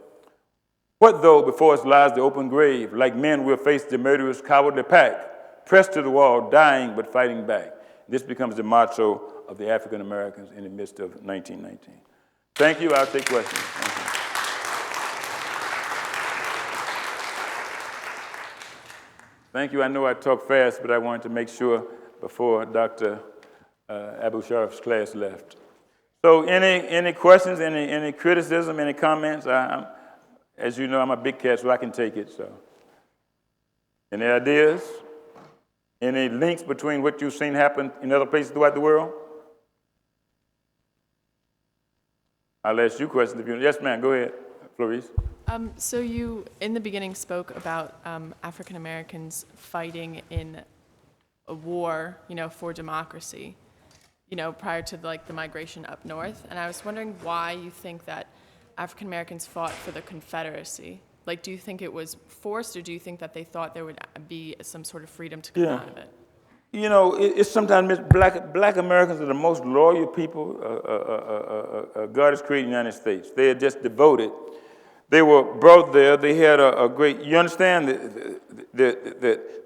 What though before us lies the open grave? Like men we'll face the murderous cowardly pack, pressed to the wall, dying but fighting back. This becomes the motto of the African Americans in the midst of 1919. Thank you. I'll take questions. Thank you. Thank you. I know I talk fast, but I wanted to make sure before Dr. Abu Sharaf's class left. So any questions, any criticism, any comments? As you know, I'm a big cat, so I can take it. So, any ideas? Any links between what you've seen happen in other places throughout the world? I'll ask you questions if you. Yes, ma'am. Go ahead, Clarice. So you, in the beginning, spoke about African Americans fighting in a war, for democracy, prior to the migration up north. And I was wondering why you think that African Americans fought for the Confederacy. Do you think it was forced, or do you think that they thought there would be some sort of freedom to come out of it? It's sometimes black Americans are the most loyal people God has created in the United States. They are just devoted. They were brought there. They had a great, you understand that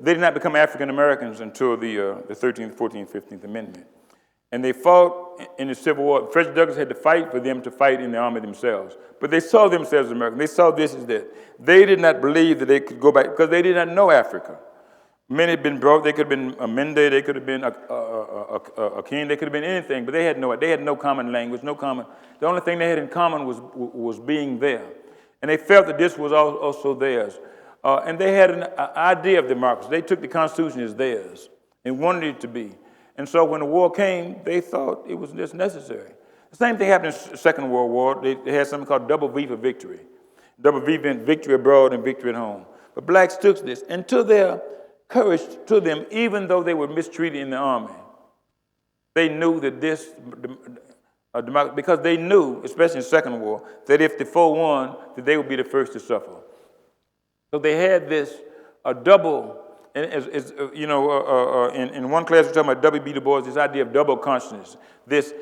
they did not become African Americans until the 13th, 14th, 15th Amendment. And they fought in the Civil War. Frederick Douglass had to fight for them to fight in the army themselves. But they saw themselves as Americans. They saw this as that. They did not believe that they could go back because they did not know Africa. Many had been brought. They could have been a Mende. They could have been a king. They could have been anything. But they had no common language, no common. The only thing they had in common was being there. And they felt that this was also theirs. And they had an idea of democracy. They took the Constitution as theirs and wanted it to be. And so when the war came, they thought it was just necessary. The same thing happened in the Second World War. They had something called double V for victory. Double V meant victory abroad and victory at home. But blacks took this, and to their courage to them, even though they were mistreated in the army, they knew that this, because they knew, especially in the Second War, that if the foe won, that they would be the first to suffer. So they had this double. And in one class we're talking about W.B. Du Bois, this idea of double consciousness. This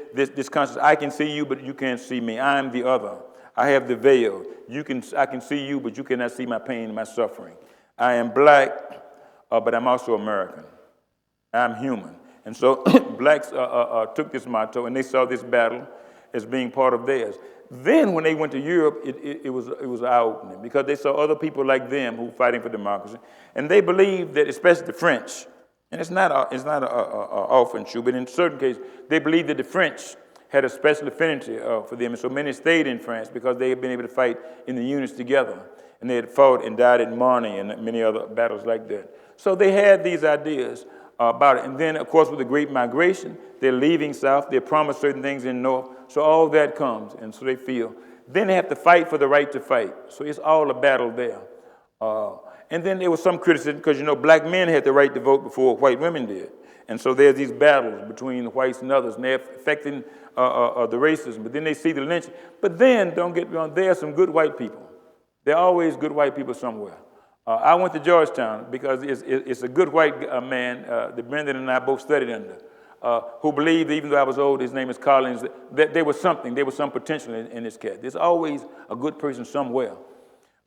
consciousness, I can see you, but you can't see me. I am the other. I have the veil. I can see you, but you cannot see my pain and my suffering. I am black, but I'm also American. I'm human. And so blacks took this motto, and they saw this battle as being part of theirs. Then when they went to Europe, it was eye-opening because they saw other people like them who were fighting for democracy. And they believed that, especially the French, and it's not often true, but in certain cases, they believed that the French had a special affinity for them. And so many stayed in France because they had been able to fight in the units together. And they had fought and died at Marne and many other battles like that. So they had these ideas about it. And then, of course, with the Great Migration, they're leaving South. They're promised certain things in North. So all that comes, and so they feel. Then they have to fight for the right to fight. So it's all a battle there. And then there was some criticism because, black men had the right to vote before white women did. And so there's these battles between the whites and others, and they're affecting the racism. But then they see the lynching. But then, don't get me wrong, there are some good white people. There are always good white people somewhere. I went to Georgetown because it's a good white man that Brendan and I both studied under, who believed, even though I was old, his name is Collins, that there was some potential in this cat. There's always a good person somewhere.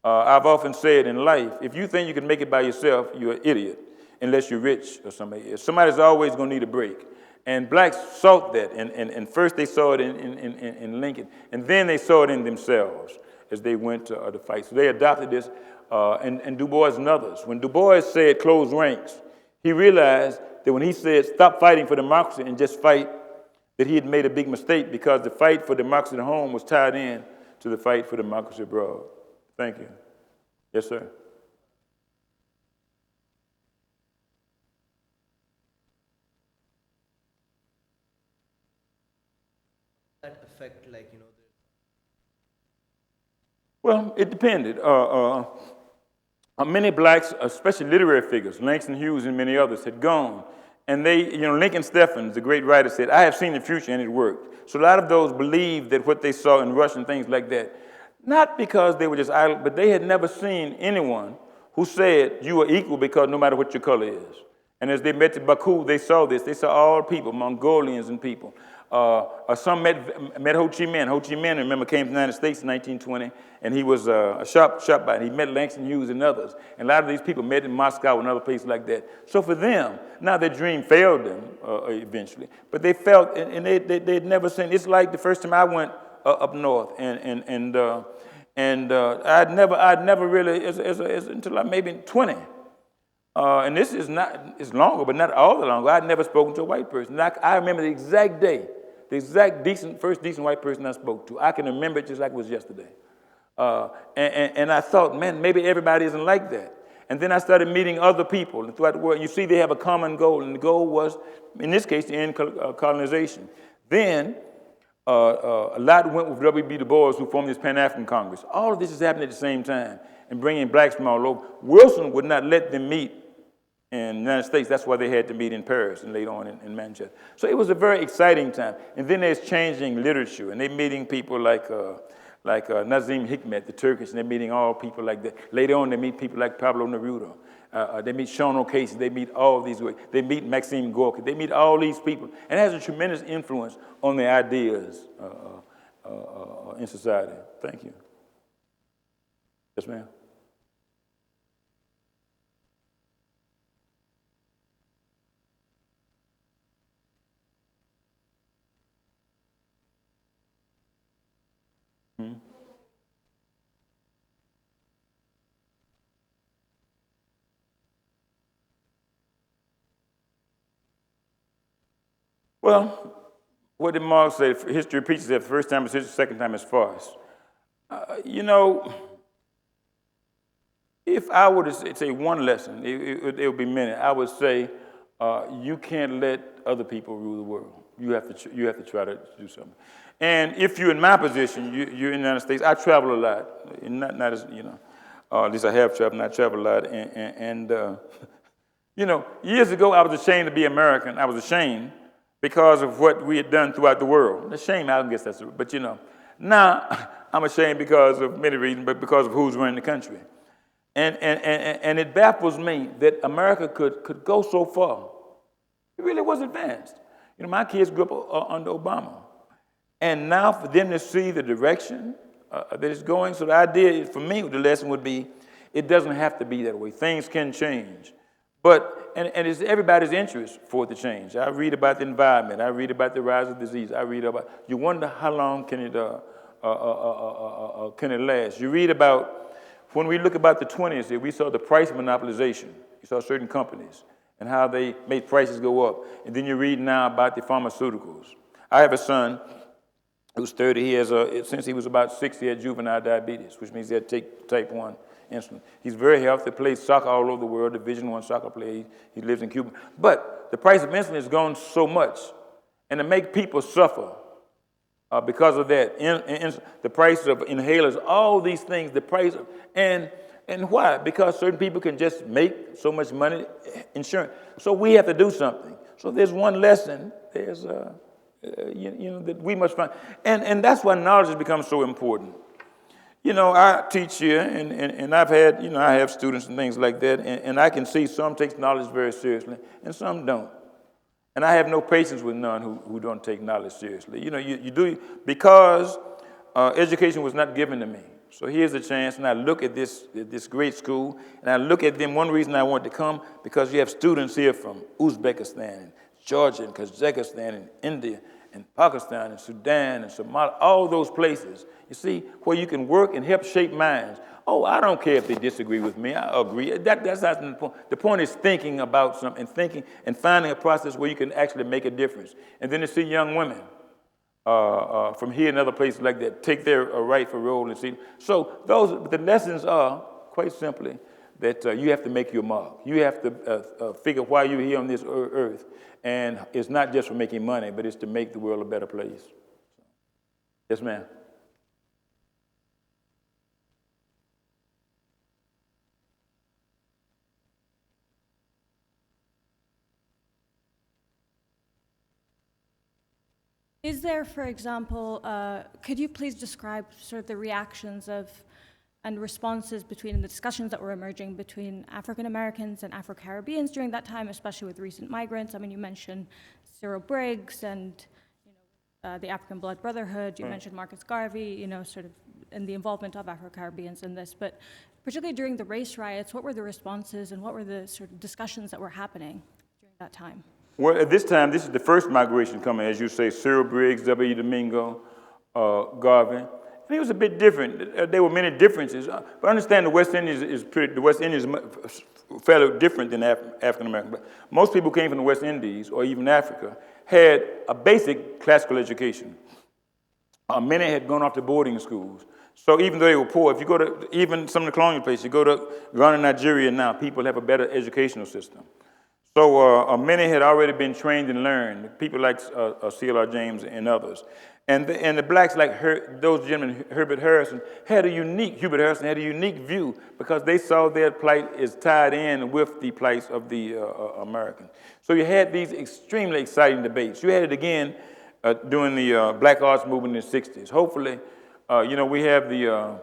I've often said in life, if you think you can make it by yourself, you're an idiot, unless you're rich or somebody. Somebody's always going to need a break. And blacks sought that, and first they saw it in Lincoln, and then they saw it in themselves. as they went to fight. So they adopted this, and Du Bois and others. When Du Bois said close ranks, he realized that when he said stop fighting for democracy and just fight, that he had made a big mistake because the fight for democracy at home was tied in to the fight for democracy abroad. Thank you. Yes, sir. That affect, like, Well, it depended. Many blacks, especially literary figures, Langston Hughes and many others, had gone. And they, Lincoln Steffens, the great writer, said, I have seen the future and it worked. So a lot of those believed that what they saw in Rush and things like that, not because they were just idle, but they had never seen anyone who said you are equal because no matter what your color is. And as they met at Baku, they saw this. They saw all people, Mongolians and people. Some met Ho Chi Minh. Ho Chi Minh, remember, came to the United States in 1920, and he was a shop by. He met Langston Hughes and others. And a lot of these people met in Moscow and other places like that. So for them, now their dream failed them eventually. But they felt, and they'd never seen. It's like the first time I went up north, and I'd never really, until I maybe 20. And this is not, it's longer, but not all the longer. I'd never spoken to a white person. I remember the exact day, the exact first decent white person I spoke to. I can remember it just like it was yesterday. And I thought, man, maybe everybody isn't like that. And then I started meeting other people throughout the world. You see, they have a common goal, and the goal was, in this case, to end colonization. Then a lot went with W.B. Du Bois, who formed this Pan-African Congress. All of this is happening at the same time, and bringing blacks from all over. Wilson would not let them meet in the United States. That's why they had to meet in Paris and later on in Manchester. So it was a very exciting time. And then there's changing literature, and they're meeting people like Nazim Hikmet, the Turkish, and they're meeting all people like that. Later on, they meet people like Pablo Neruda. They meet Sean O'Casey. They meet all of these. They meet Maxime Gorky. They meet all these people. And it has a tremendous influence on their ideas in society. Thank you. Yes, ma'am. Well, what did Marx say? History repeats that the first time is history, the second time is farce. If I were to say one lesson, it would be many. I would say you can't let other people rule the world. You have to try to do something. And if you're in my position, you're in the United States. I travel a lot, and not as at least I have traveled. And I travel a lot, and years ago I was ashamed to be American. I was ashamed because of what we had done throughout the world. Ashamed, I guess that's it. But now I'm ashamed because of many reasons, but because of who's running the country. And it baffles me that America could go so far. It really was advanced. My kids grew up under Obama. And now for them to see the direction that it's going, so the idea, for me, the lesson would be, it doesn't have to be that way. Things can change. But, and it's everybody's interest for it to change. I read about the environment. I read about the rise of disease. I read about, you wonder how long can it last. You read about, when we look about the 20s, we saw the price monopolization. You saw certain companies and how they made prices go up. And then you read now about the pharmaceuticals. I have a son who's 30. He has, since he was about 6, he had juvenile diabetes, which means he had to take type 1 insulin. He's very healthy, plays soccer all over the world, Division I soccer player. He lives in Cuba. But the price of insulin has gone so much, and to make people suffer because of that, the price of inhalers, all these things, the price of, and why? Because certain people can just make so much money, insurance. So we have to do something. So there's one lesson. There's that we must find, and that's why knowledge has become so important. I teach here, and I've had, I have students and things like that, and I can see some take knowledge very seriously, and some don't. And I have no patience with none who don't take knowledge seriously. You do, because education was not given to me. So here's a chance, and I look at this great school, and I look at them. One reason I wanted to come, because you have students here from Uzbekistan, and Georgia, and Kazakhstan, and India, and Pakistan and Sudan and Somalia, all those places, you see, where you can work and help shape minds. Oh, I don't care if they disagree with me. I agree. That's not the point. The point is thinking about something, thinking and finding a process where you can actually make a difference. And then to see young women from here and other places like that take their rightful role and see. So the lessons are, quite simply, that you have to make your mark. You have to figure why you're here on this earth. And it's not just for making money, but it's to make the world a better place. Yes, ma'am. Is there, for example, could you please describe sort of the reactions of and responses between the discussions that were emerging between African Americans and Afro-Caribbeans during that time, especially with recent migrants? I mean, you mentioned Cyril Briggs and the African Blood Brotherhood. You mentioned Marcus Garvey, sort of, and the involvement of Afro-Caribbeans in this. But particularly during the race riots, what were the responses and what were the sort of discussions that were happening during that time? Well, at this time, this is the first migration coming, as you say, Cyril Briggs, W. Domingo, Garvey. And it was a bit different. There were many differences. But understand the West Indies is fairly different than African American. Most people who came from the West Indies or even Africa had a basic classical education. Many had gone off to boarding schools. So even though they were poor, if you go to even some of the colonial places, you go to Ghana, Nigeria now, people have a better educational system. So many had already been trained and learned, people like C.L.R. James and others. And the blacks like those gentlemen, Hubert Harrison had a unique view because they saw their plight is tied in with the plight of the Americans. So you had these extremely exciting debates. You had it again during the Black Arts Movement in the 60s. Hopefully, we have the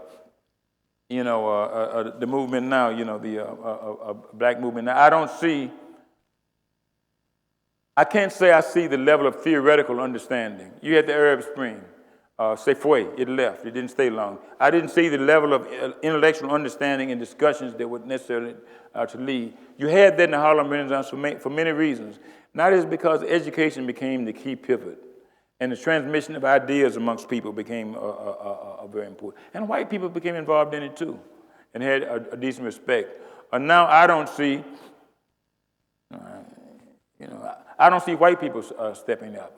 movement now, the black movement. Now, I can't say I see the level of theoretical understanding. You had the Arab Spring, Safeway, it left, it didn't stay long. I didn't see the level of intellectual understanding and discussions that would necessarily to lead. You had that in the Harlem Renaissance for many reasons. Not just because education became the key pivot, and the transmission of ideas amongst people became very important. And white people became involved in it too, and had a decent respect. Now I don't see, I don't see white people stepping up.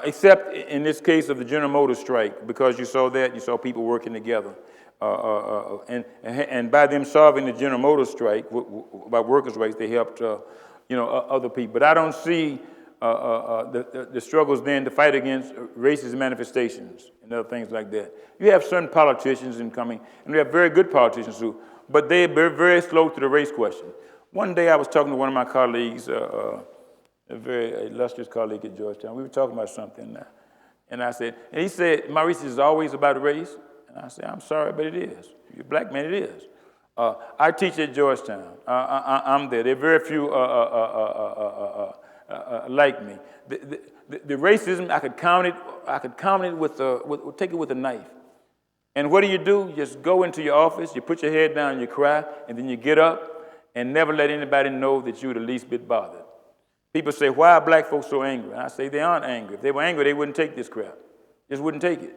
Except in this case of the General Motors strike, because you saw people working together. And by them solving the General Motors strike, by workers' rights, they helped, other people. But I don't see the struggles then to fight against racist manifestations and other things like that. You have certain politicians incoming, and we have very good politicians too, but they're very, very slow to the race question. One day I was talking to one of my colleagues, a very illustrious colleague at Georgetown. We were talking about something, and he said, Maurice, is always about race? And I said, I'm sorry, but it is. If you're a black man, it is. I teach at Georgetown. I'm there. There are very few like me. The racism, I could count it take it with a knife. And what do? You just go into your office, you put your head down, you cry, and then you get up and never let anybody know that you're the least bit bothered. People say, why are black folks so angry? And I say, they aren't angry. If they were angry, they wouldn't take this crap. Just wouldn't take it.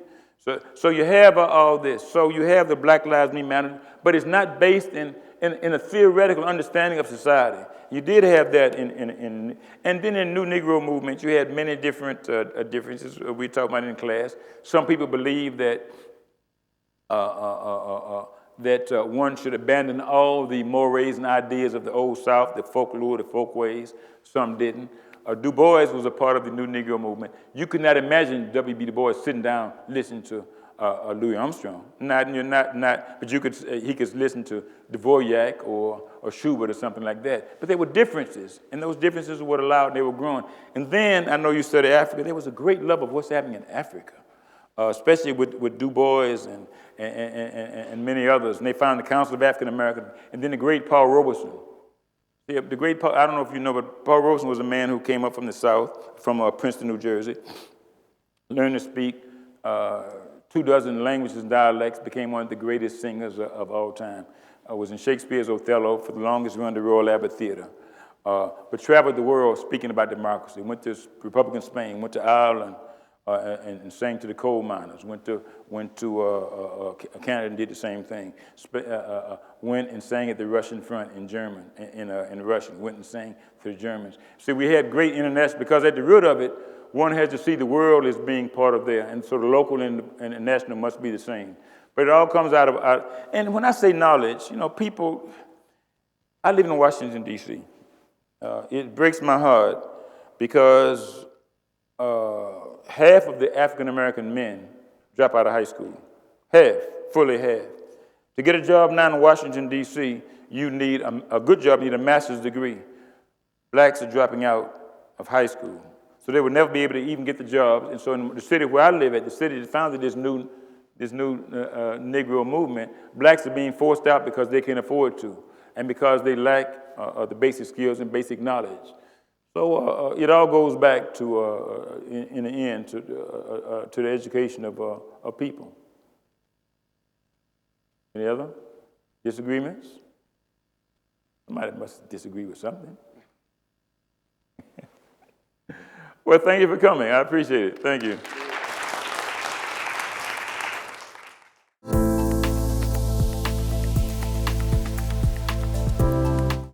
So you have all this. So you have the Black Lives Matter, but it's not based in a theoretical understanding of society. You did have that and then in New Negro Movement, you had many different differences we talked about in class. Some people believe that one should abandon all the mores and ideas of the Old South, the folklore, the folkways. Some didn't. Du Bois was a part of the New Negro Movement. You could not imagine W.B. Du Bois sitting down listening to Louis Armstrong. But he could listen to Dvorak or Schubert or something like that. But there were differences, and those differences were what allowed, they were growing. And then, I know you studied Africa, there was a great love of what's happening in Africa, especially with Du Bois and many others. And they founded the Council of African Americans, and then the great Paul Robeson. Yeah, the great Paul, I don't know if you know, but Paul Robeson was a man who came up from the South, from Princeton, New Jersey, learned to speak 24 languages and dialects, became one of the greatest singers of all time. Was in Shakespeare's Othello for the longest run, the Royal Albert Theater. but traveled the world speaking about democracy. Went to Republican Spain, went to Ireland, and sang to the coal miners. Went to Canada and did the same thing. Went and sang at the Russian front in German, in Russian. Went and sang to the Germans. See, we had great international, because at the root of it, one has to see the world as being part of there, and so the local and the national must be the same. But it all comes out of, and when I say knowledge, you know, people, I live in Washington, D.C. It breaks my heart because half of the African-American men drop out of high school. Half, fully half. To get a job now in Washington, D.C., you need a good job, you need a master's degree. Blacks are dropping out of high school. So they would never be able to even get the jobs. And so in the city where I live at, the city that founded this new Negro Movement, blacks are being forced out because they can't afford to, and because they lack the basic skills and basic knowledge. So it all goes back to, in the end, to the education of people. Any other disagreements? Somebody must disagree with something. Well, thank you for coming. I appreciate it. Thank you.